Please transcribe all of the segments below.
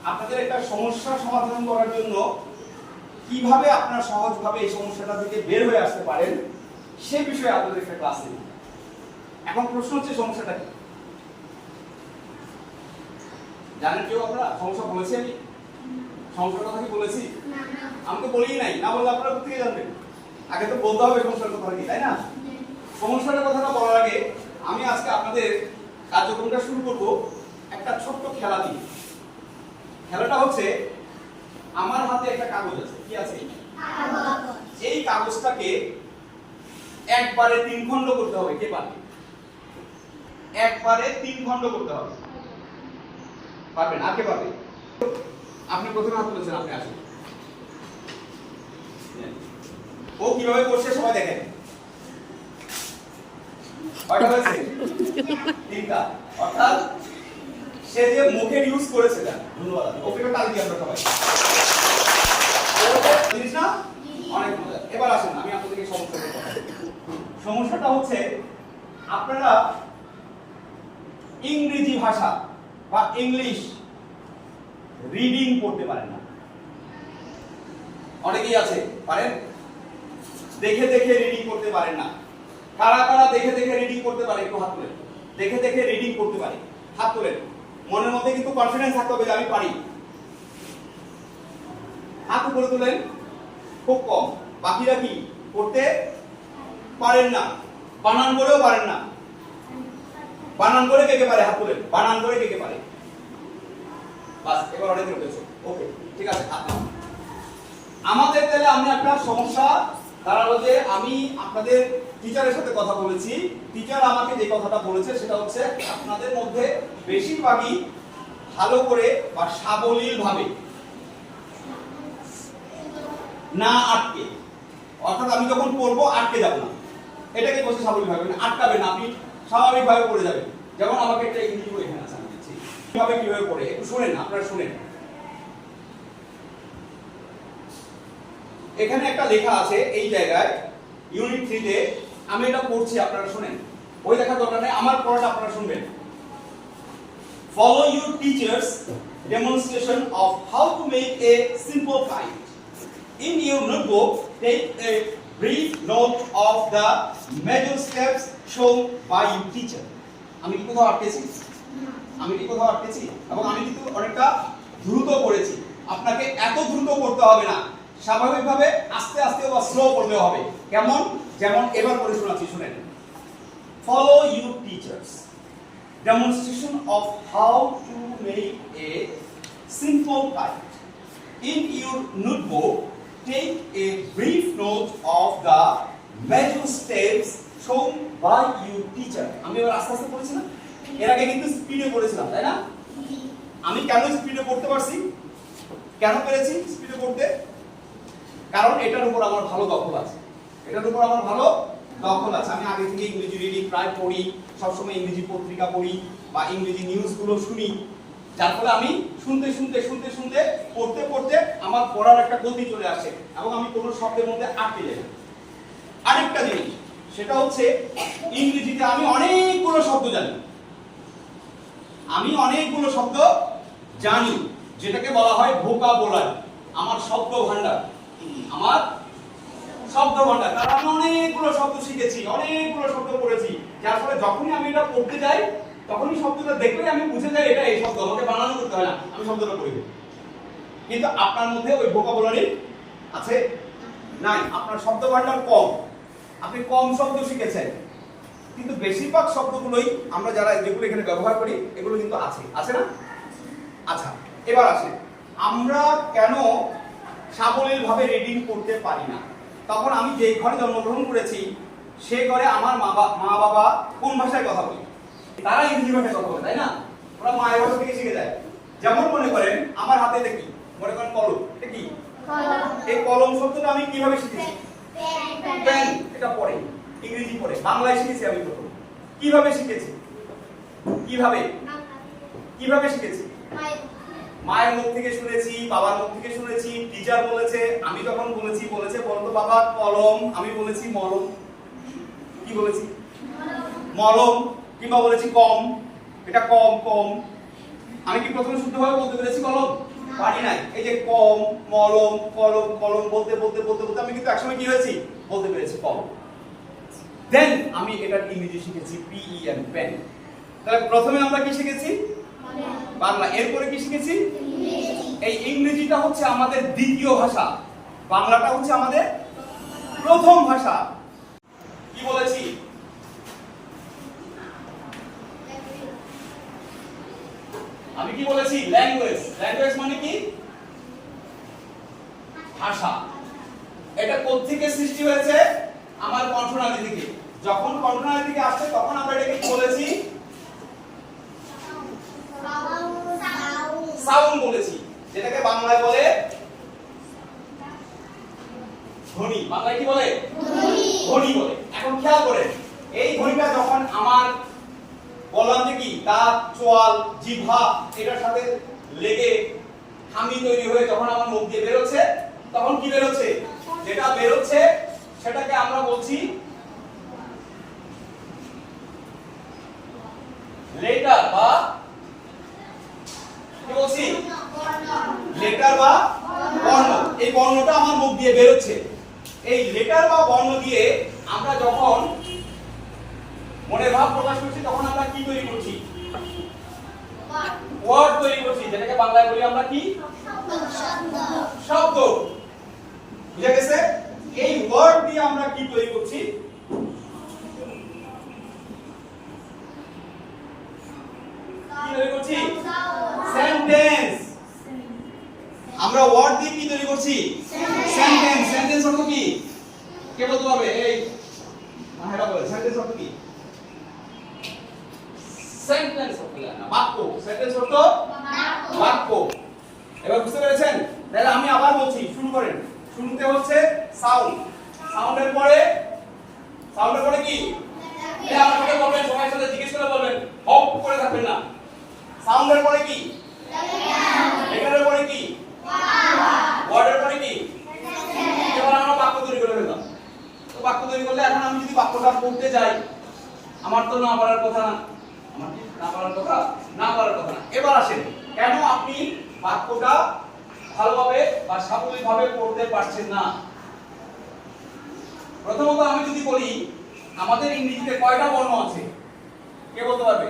আপনাদের একটা সমস্যা সমাধান করার জন্য কিভাবে আপনারা সহজভাবে এই সমস্যাটা থেকে বের হয়ে আসতে পারেন সে বিষয়ে আপনাদের একটা ক্লাস নেব। এখন প্রশ্ন হচ্ছে সমস্যাটা কি জানেন কেউ? আপনারা সমস্যা বলেছি? আমি সমস্যার কথা কি বলেছি? আমি তো বলিই নাই। না বললে আপনারা কোথা থেকে জানবেন? আগে তো বলতে হবে সমস্যার কথা কি, তাই না? সমস্যার কথাটা বলার আগে আমি আজকে আপনাদের কার্যক্রমটা শুরু করব একটা ছোট্ট খেলা দিয়ে। খেলাটা হচ্ছে, আমার হাতে একটা কাগজ আছে। কি আছে? এই কাগজটাকে একবারে 3 খণ্ড করতে হবে। কে পারবে? একবারে 3 খণ্ড করতে হবে। পারবেন? আর কে পারবে? আপনি প্রথমে হাত তুলেছেন, আপনি আসুন। ও কিভাবে করছে সবাই দেখেন। কয়টা হয়েছে? 3টা। অর্থাৎ সে যে মুখের ইউজ করেছে। ধন্যবাদ। ওকে তালি দিই আমরা সবাই। জিনিস না? অনেক মজা। এবার আসুন আমি আপনাদেরকে সমস্যাটা বলবো। সমস্যাটা হচ্ছে, আপনারা ইংরেজি ভাষা বা ইংলিশ রিডিং পড়তে পারেন না। অনেকেই আছে পারেন? দেখে দেখে রিডিং করতে পারেন না। কারা কারা দেখে দেখে রিডিং করতে পারে? একটু হাত তোলেন। দেখে দেখে রিডিং করতে পারে, হাত তোলেন। মনের মধ্যে কিন্তু কনফিডেন্স থাকতে হবে যে আমি পারি। হাত উপরে তোলেন। খুব কম। বাকিরা কি করতে পারেন না? বানান করেও পারেন না। বানান করে কে কে পারে? হাত তোলেন। বানান করে কে কে পারে? বাস, এবার অনেক উঠেছে। ওকে, ঠিক আছে। আমাদের তাহলে আমি একটা সমস্যা দাঁড়ালো যে আমি আপনাদের টিচারের সাথে কথা বলেছি। টিচার আমাকে যে কথাটা বলেছে সেটা হচ্ছে, আপনাদের মধ্যে বেশিরভাগই ভালো করে বা সাবলীল ভাবে, না আটকে, অর্থাৎ আমি যখন পড়বো আটকে যাব না, এটাকে বলছে সাবলীল ভাবে। মানে আটকাবে না, আপনি স্বাভাবিকভাবে পড়ে যাবেন। যেমন আমাকে একটা ইংরেজি বই এখানে আছে, আমি দিচ্ছি কিভাবে কিভাবে পড়ে, একটু শুনেন, আপনারা শুনেন। এখানে একটা লেখা আছে এই জায়গায়, ইউনিট 3 তে। আমি এটা পড়ছি, আপনারা শুনেন। বই দেখার দরকার নেই, আমার পড়াটা আপনারা শুনবেন। Follow your teacher's demonstration of how to make a simple kite. In your notebook, take a brief note of the major steps shown by your teacher. আমি কি কোথাও আটকেছি? আমি কি কোথাও আটকেছি? এবং আমি কিন্তু অনেকটা দ্রুত পড়েছি। আপনাকে এত দ্রুত পড়তে হবে না, স্বাভাবিকভাবে আস্তে আস্তে বা স্লো পড়তে হবে। কেমন? যেমন এবার পড়ে শোনাচ্ছি, শুনেন। Follow your teachers demonstration of how to make a simple kite. In your notebook, take a brief note of the major steps shown by your teacher. আমি এবার আস্তে আস্তে পড়েছি না? এর আগে কিন্তু স্পিডে পড়েছিলাম, তাই না? আমি কেন স্পিডে পড়তে পারছি? কেন পেরেছি স্পিডে পড়তে? কারণ এটার উপর আমার ভালো দখল আছে। এটার উপর আমার ভালো দখল আছে। আমি আগে থেকে ইংরেজি রিডিং প্রায় পড়ি, সবসময় ইংরেজি পত্রিকা পড়ি বা ইংরেজি নিউজগুলো শুনি, যার ফলে আমি শুনতে শুনতে শুনতে শুনতে পড়তে পড়তে আমার পড়ার একটা গতি চলে আসে এবং আমি কোনো শব্দের মধ্যে আটকে যাই। আরেকটা জিনিস, সেটা হচ্ছে ইংরেজিতে আমি অনেকগুলো শব্দ জানি। আমি অনেকগুলো শব্দ জানি, যেটাকে বলা হয় ভোকাবুলারি। আমার শব্দ ভান্ডার, আমার শব্দ ভান্ডার। কারণ আমি অনেকগুলো শব্দ শিখেছি, অনেকগুলো শব্দ পড়েছি, যার ফলে যখনই আমি এটা পড়তে যাই তখনই শব্দটা দেখলেই আমি বুঝে যাই এটা এই শব্দ, আমাকে বানানো করতে হয় না, আমি শব্দটা পড়ে যাই। কিন্তু আপনার মধ্যে ওই ভোকাবুলারি আছে নাই, আপনার শব্দ ভান্ডার কম, আপনি কম শব্দ শিখেছেন। কিন্তু বেশিরভাগ শব্দগুলোই আমরা যারা যেগুলো এখানে ব্যবহার করি এগুলো কিন্তু আছে, আছে না? আচ্ছা, এবার আসে আমরা কেন সাবলীল ভাবে রিডিং করতে পারি না। তখন আমি যে ঘরে জন্মগ্রহণ করেছি সেই ঘরে আমার মা বাবা কোন ভাষায় কথা বলে? তারা ইংরেজি ভাষায় কথা বলে, তাই না? ওরা মায়ের ভাষা থেকে শিখে যায়। যেমন মনে করেন আমার হাতে দেখি, মনে করেন কলম, এটা কি? এই কলম শব্দটা আমি কিভাবে শিখেছি? পেন, এটা পড়ে ইংরেজি পড়ে, বাংলায় শিখেছি আমি প্রথম। কিভাবে শিখেছি? কিভাবে কিভাবে শিখেছি? মায়ের মুখ থেকে শুনেছি, বাবার মুখ থেকে শুনেছি, টিচার বলেছে, আমি যখন বলেছি বলতো বাবা কলম, আমি বলেছি মলম। কি বলেছি? মলম। কিংবা বলেছি কম, এটা কম কম। আমি কি প্রথমে শুদ্ধভাবে বলতে পেরেছি কলম? পারি নাই। এই যে কম, মলম, কলম, কলম বলতে বলতে বলতে বলতে আমি কিন্তু একসময় কি হয়েছি বলতে পেরেছি কলম। দেন আমি এটার ইংরেজি শিখেছি PEN, পেন। তাহলে প্রথমে আমরা কি শিখেছি বাংলা, এরপরে কি শিখেছি ইংরেজি। এই ইংরেজিটা হচ্ছে আমাদের দ্বিতীয় ভাষা, বাংলাটা হচ্ছে আমাদের প্রথম ভাষা। কি বলেছি আমি, কি বলেছি ল্যাঙ্গুয়েজ। ল্যাঙ্গুয়েজ মানে কি ভাষা। এটা কোত্থেকে সৃষ্টি হয়েছে আমার কণ্ঠনালী থেকে। যখন কণ্ঠনালী থেকে আসছে তখন আমরা এটাকে কি বলেছি সাউন্ড বলেছি, যেটাকে বাংলায় বলে ধ্বনি। বাংলায় কি বলে ধ্বনি বলে। এখন খেয়াল করেন এই ধ্বনিটা যখন আমার বললাম যে কি দাঁত, চোয়াল, জিহ্বা এটার সাথে লেগে হামি তৈরি হয়ে যখন আমার মুখ দিয়ে বের হচ্ছে তখন কি বের হচ্ছে, যেটা বের হচ্ছে সেটাকে আমরা বলছি লেটার বা কি বলছি লেটার বা বর্ণ। এই বর্ণটা আমার মুখ দিয়ে বের হচ্ছে। এই লেটার বা বর্ণ দিয়ে আমরা যখন মনের ভাব প্রকাশ করছি তখন আমরা কি তৈরি করছি ওয়ার্ড তৈরি করছি, যেটাকে বাংলায় বলি আমরা কি শব্দ। বুঝা গেছে? এই ওয়ার্ড দিয়ে আমরা কি তৈরি করছি কি তৈরি করছি সেন্টেন্স। আমরা ওয়ার্ড দিয়ে কি তৈরি করছি সেন্টেন্স। সেন্টেন্স অর্থ কি কে বলতে পারবে? এই মাহেরা বলে সেন্টেন্স অর্থ কি? সেন্টেন্স অর্থ না বাক্য। সেন্টেন্স অর্থ বাক্য। এবার বুঝতে পেরেছেন? তাহলে আমি আবার বলছি, শুরু করেন। শুরুতে হচ্ছে সাউন্ড, সাউন্ডের পরে কি এই আমার সাথে বলবেন, সবাই সাথে জিজ্ঞেস করে বলবেন, হপ করে থাকবেন না। সাউন্ডের পরে কি লেটারের পরে কি ওয়ার্ডের পরে কি। এবার আমরা বাক্য তৈরি করে ফেললাম। তো বাক্য তৈরি করলে এখন আমি যদি বাক্যটা পড়তে যাই আমার তো না পারার কথা না, আমার কি না পারার কথা না। এবার আসেন কেন আপনি বাক্যটা ভালোভাবে বা স্বাভাবিকভাবে পড়তে পারছেন না। প্রথমত আমি যদি বলি আমাদের ইংরেজিতে কয়টা বর্ণ আছে কে বলতে পারবে?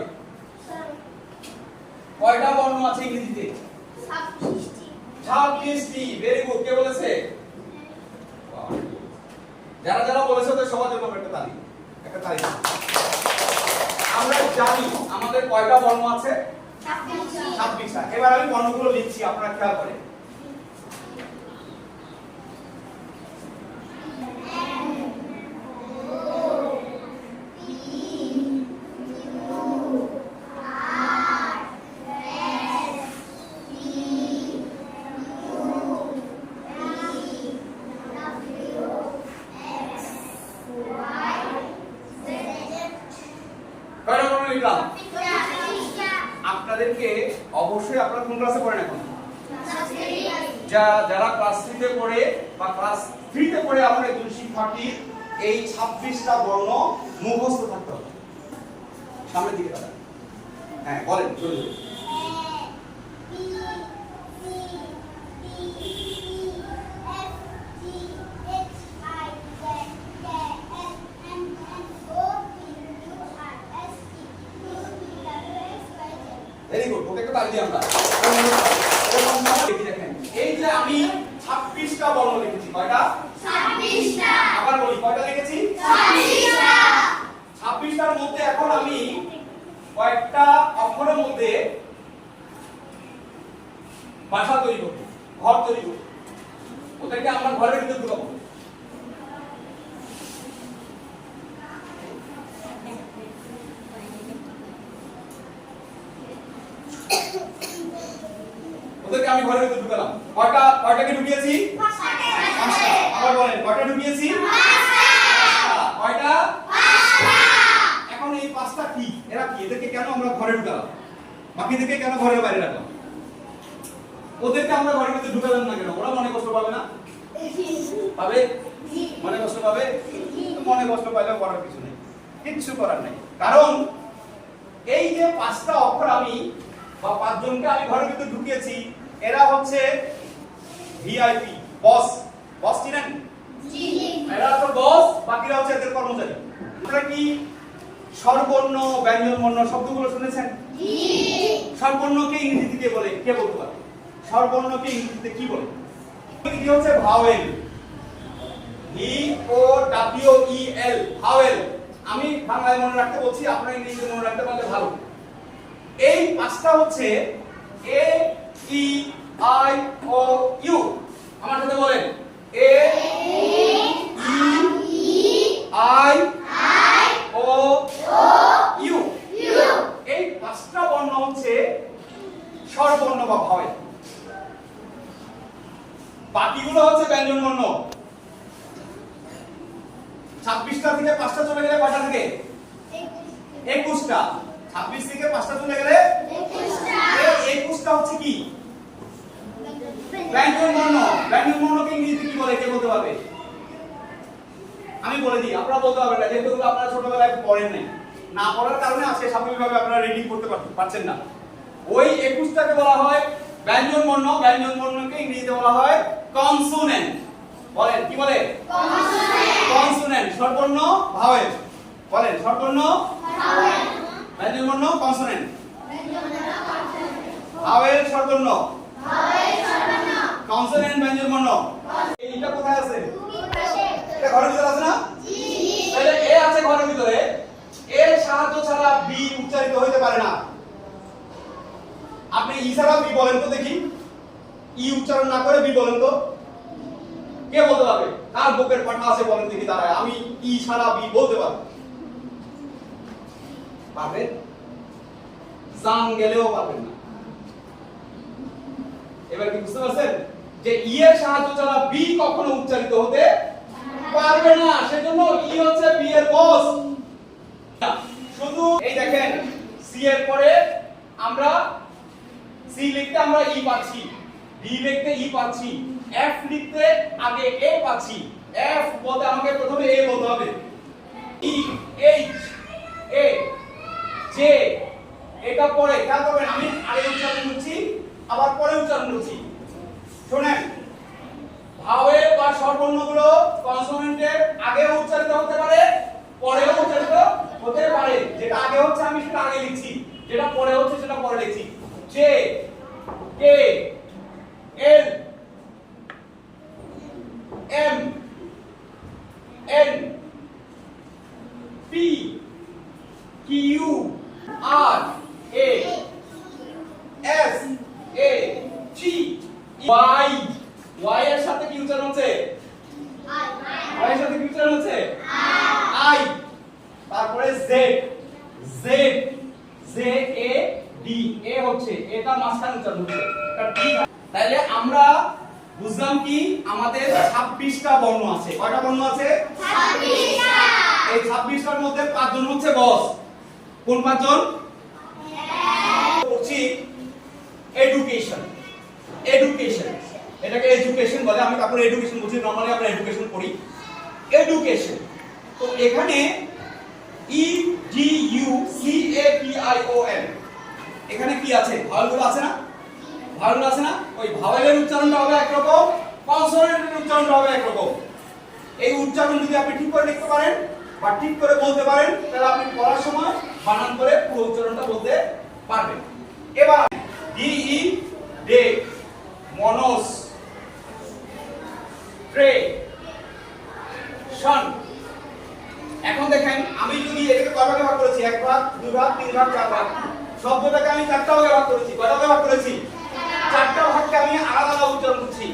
কয়টা বর্ণ আছে ইংরেজিতে? 26টি। Very good. কে বলেছে? যারা যারা বলেছে ওদের সবার জন্য একটা তালি। আমরা জানি আমাদের কয়টা বর্ণ আছে 26টা। এবার আমি বর্ণগুলো লিখছি, আপনারা খেয়াল করেন। আপনাদেরকে অবশ্যই আপনারা কোন ক্লাসে পড়েন এখন? যারা ক্লাস 3 তে পড়ে বা ক্লাস 3 তে পড়ে আমাদের একজন শিক্ষার্থীর এই 26টা বর্ণ মুখস্থ থাকতে হবে। সামনের দিকে তাকান। হ্যাঁ বলেন জোরে জোরে। Very good. ওকে একটু তালি দিই আমরা। দেখেন এই যে আমি 26টা বর্ণ লিখেছি। কয়টা? 26টা। আবার বলি কয়টা লিখেছি? 26টা। 26টার মধ্যে এখন আমি কয়েকটা অক্ষরের মধ্যে ভাষা তৈরি করব, ঘর তৈরি করব। ওদেরকে আমরা ঘরের ভিতরে ঢুকাবো। ওদেরকে আমি ঘরের ভিতরে ঢুকালাম। কয়টাকে ঢুকিয়েছি? 5টা। আবার বলেন কয়টা ঢুকিয়েছি? 5টা। কয়টা? 5টা। এখন এই 5টা কি? এরা কি? এদেরকে কেন আমরা ঘরে ঢুকালাম? বাকিদেরকে কেন ঘরের বাইরে রাখলাম? ওদেরকে আমরা ঘরের ভিতরে ঢুকালাম না কেন? ওরা মনে কষ্ট পাবে না? পাবে? মনে কষ্ট পাবে? মনে কষ্ট পাইলেও করার কিছু নেই, কিচ্ছু করার নেই। কারণ এই যে 5টা অক্ষর আমি বা 5 জনকে আমি ঘরের ভিতরে ঢুকিয়েছি, এরা হচ্ছে ভিআইপি, বস। বস চিনেন? জি। এরা তো বস, বাকিরা হচ্ছে এদের কর্মচারী। আপনারা কি স্বরবর্ণ, ব্যঞ্জনবর্ণ শব্দগুলো শুনেছেন? জি। স্বরবর্ণকে ইংরেজিতে কে বলে? কে বলতে পারে? স্বরবর্ণকে ইংরেজিতে কি বলে? কি হচ্ছে vowel. V O W E L, vowel. আমি বাংলায় মনে রাখতে বলছি, আপনারা ইংরেজিতে মনে রাখতে পারলে ভালো। এই পাঁচটা হচ্ছে এ ই আই ও ইউ। আমার সাথে বলেন, এ ই আই ও ইউ। এই পাঁচটা বর্ণ হচ্ছে স্বরবর্ণ বা ভাওয়েল। বাকিগুলো হচ্ছে ব্যঞ্জন বর্ণ। 26টা থেকে 5টা চলে গেলে কয়টা থাকে? 21টা। 26 থেকে 5টা চলে গেলে 21টা। এই 21টা হচ্ছে কি? ব্যঞ্জন বর্ণ। ব্যঞ্জন বর্ণকে ইংরেজিতে কি বলে? কে বলতে পারবে? আমি বলে দিই, আপনারা বলতে পারবেন না, যেহেতু আপনারা ছোটবেলায় পড়েন নাই। না পড়ার কারণে আজকে স্বাভাবিকভাবে আপনারা রিডিং করতে পারছেন না। ওই 21টাকে বলা হয় ব্যঞ্জন বর্ণ। ব্যঞ্জন বর্ণকে ইংরেজিতে বলা হয় কনসোনেন্ট। বলেন, কি বলে? কনসোনেন্ট। কনসোনেন্ট। স্বরবর্ণ ভাওয়েল। বলেন, স্বরবর্ণ ভাওয়েল, ব্যঞ্জন বর্ণ কনসোনেন্ট, ভাওয়েল স্বরবর্ণ, ভাওয়েল স্বরবর্ণ, কনসোনেন্ট ব্যঞ্জন বর্ণ। এইটা কোথায় আছে? এটা ঘরের ভিতরে আছে না? জি। তাহলে এ আছে ঘরের ভিতরে। এর সাহায্য ছাড়া বি উচ্চারিত হতে পারে না। আপনি ই ছাড়া বি বলেন তো দেখি। ই উচ্চারণ না করে বি বলেন তো। কে বলতে পারবে? কার বুকের পাটা আছে বলেন দেখি দাঁড়ায়, আমি ই ছাড়া বি বলতে পারবো? পারবেন? জান গেলেও পারবেন না। এবার কি বুঝতে পারছেন যে ই এর সাহায্য ছাড়া বি কখনো উচ্চারিত হতে পারবে না। সেজন্য ই হচ্ছে বি এর বস। শুধু এই দেখেন, সি এর পরে আমরা সি লিখতে আমরা ই পাচ্ছি, ডি লিখতে ই পাচ্ছি, এফ লিখতে আগে এ পাচ্ছি। এফ বলতে আমাকে প্রথমে এ বলতে হবে। ই, এইচ, এ, জে, এটা পরে খেয়াল করবেন, আমি আগে উচ্চারণ করছি আবার পরে উচ্চারণ করছি। শুনেন, ভাওয়েল বা স্বরবর্ণগুলো কনসোনেন্টের আগেও উচ্চারিত হতে পারে, পরেও উচ্চারিত হতে পারে। যেটা আগে হচ্ছে আমি সেটা আগে লিখছি, যেটা পরে হচ্ছে সেটা পরে লিখছি। জে, কে, এল, এম, এন, পি, কিউ, আর, এ, এস, এ, টি, ওয়াই। ওয়াই এর সাথে কি উচ্চারণ হচ্ছে? আই। ওয়াই এর সাথে কি উচ্চারণ হচ্ছে? আই। তারপরে Z, Z, J A D, A হচ্ছে এটা মাঝখানে উচ্চারণ হচ্ছে, এটা ডি। তাহলে আমরা বুঝলাম কি আমাদের 26টা বর্ণ আছে। কয়টা বর্ণ আছে? 26টা। এই 26টার মধ্যে 5 জন হচ্ছে বস। কোন 5 জন? বলছি এডুকেশন। এডুকেশন, এটাকে এডুকেশন বলে। আমি তারপরে এডুকেশন বলছি, নরমালি আমরা এডুকেশন পড়ি। এডুকেশন। তো এখানে E D U C A P I O N, এখানে কি আছে? ভাওয়েলগুলো আছে না? ভাওয়েলগুলো আছে না? ওই ভাওয়েলের উচ্চারণটা হবে একরকম, কনসোনেন্টের উচ্চারণটা হবে একরকম। এই উচ্চারণ যদি আপনি ঠিক করে লিখতে পারেন বা ঠিক করে বলতে পারেন, তাহলে আপনি পড়ার সময় বানান করে পুরো উচ্চারণটা বলতে পারবেন। এবার ডি ই ডে, মনস, ট্রে, শন। এখন দেখেন, আমি যদি এটাকে কয় ভাগে ভাগ করেছি? 1 ভাগ, 2 ভাগ, 3 ভাগ, 4 ভাগ। শব্দটাকে আমি 4টা ভাগে ভাগ করেছি। কয়টা ভাগে ভাগ করেছি? 4টা ভাগকে আমি আলাদা আলাদা উচ্চারণ করছি।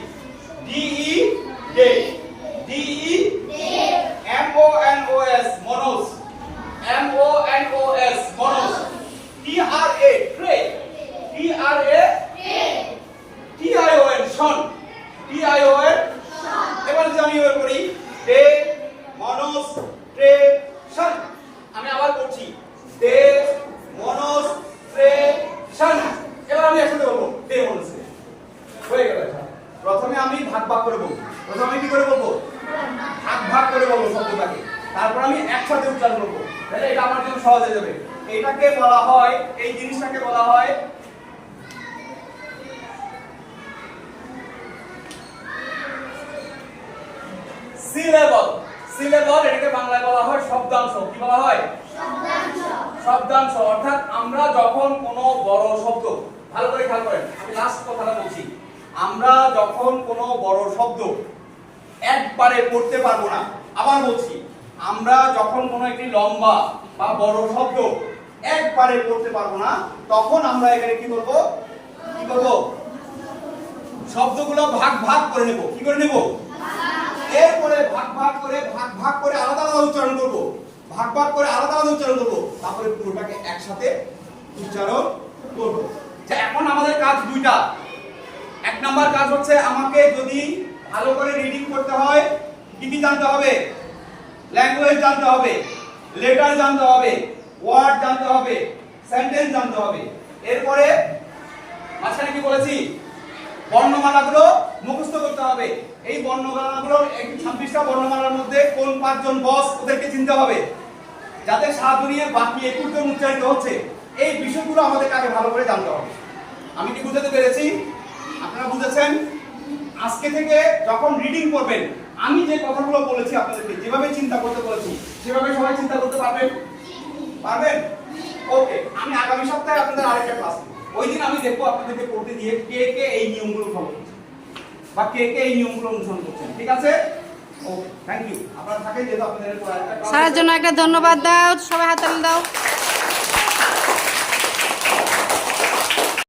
D E day, D E day, M O N O S months, M O N O S months, T R A tray, T R A tray, T I O N tion, T I O N tion. এবার যদি আমি এবার করি day, মনস, tray, শন। আমি আবার করছি day, মনস, tray, শন। এবার আমি একসাথে বলবো ডে, মনস, ট্রে। হয়ে গেল। প্রথমে আমি ভাগ ভাগ করে বলবো। প্রথমে কি করে বলবো? ভাগ ভাগ করে বলবো শব্দটাকে, তারপর আমি একসাথে উচ্চারণ করবো। তাহলে এটা আমার জন্য সহজ হয়ে যাবে। এটাকে বলা হয়, এই জিনিসটাকে বলা হয় সিলেবল। সিলেবল এটাকে বাংলায় বলা হয় শব্দাংশ। কি বলা হয়? শব্দাংশ। শব্দাংশ অর্থাৎ আমরা যখন কোনো বড় শব্দ, ভালো করে খেয়াল করেন, আমি লাস্ট কথাটা বলছি, আমরা যখন কোনো বড় শব্দ একবারে পড়তে পারবো না, আবার বলছি, আমরা যখন কোনো একটি লম্বা বা বড় শব্দ একবারে পড়তে পারবো না, তখন আমরা এখানে কি করব? কি করব? শব্দগুলো ভাগ ভাগ করে নেব। কি করে নেব? এরপরে ভাগ ভাগ করে আলাদা আলাদা উচ্চারণ করব। ভাগ ভাগ করে আলাদা আলাদা উচ্চারণ করব, তারপরে পুরোটাকে একসাথে উচ্চারণ করব। যে এখন আমাদের কাজ দুইটা। এক নাম্বার কাজ হচ্ছে আমাকে যদি ভালো করে রিডিং করতে হয়, কি কি জানতে হবে? ল্যাঙ্গুয়েজ জানতে হবে, লেটার জানতে হবে, ওয়ার্ড জানতে হবে, সেন্টেন্স জানতে হবে। এরপরে মাঝখানে কি বলেছি? বর্ণমালাগুলো মুখস্থ করতে হবে। এই বর্ণমালাগুলো 26টা বর্ণমালার মধ্যে কোন পাঁচজন বস ওদেরকে চিনতে হবে, যাতে সারা দুনিয়ার বাকি 21 জন উচ্চারিত হচ্ছে। এই বিষয়গুলো আমাদের আগে ভালো করে জানতে হবে। আমি কি বুঝাতে পেরেছি? আপনারা বুঝেছেন? আজকে থেকে যখন রিডিং করবেন, আমি যে কথাগুলো বলেছি আপনাদেরকে, যেভাবে চিন্তা করতে বলেছি, সেভাবে সবাই চিন্তা করতে পারবেন? পারবেন? ওকে, আমি আগামী সপ্তাহে আপনাদের আরেকটা ক্লাস নেব। ওই দিন আমি দেখবো আপনাদেরকে পড়তে দিয়ে কে কে এই নিয়মগুলো ফলো করছেন বা কে কে এই নিয়মগুলো অনুসরণ করছেন। ঠিক আছে? ওকে, থ্যাংক ইউ। আপনারা থাকেন, যেহেতু আপনাদের পরে আরেকটা ক্লাস। স্যারের জন্য একটা ধন্যবাদ দাও, সবাই হাততালি দাও।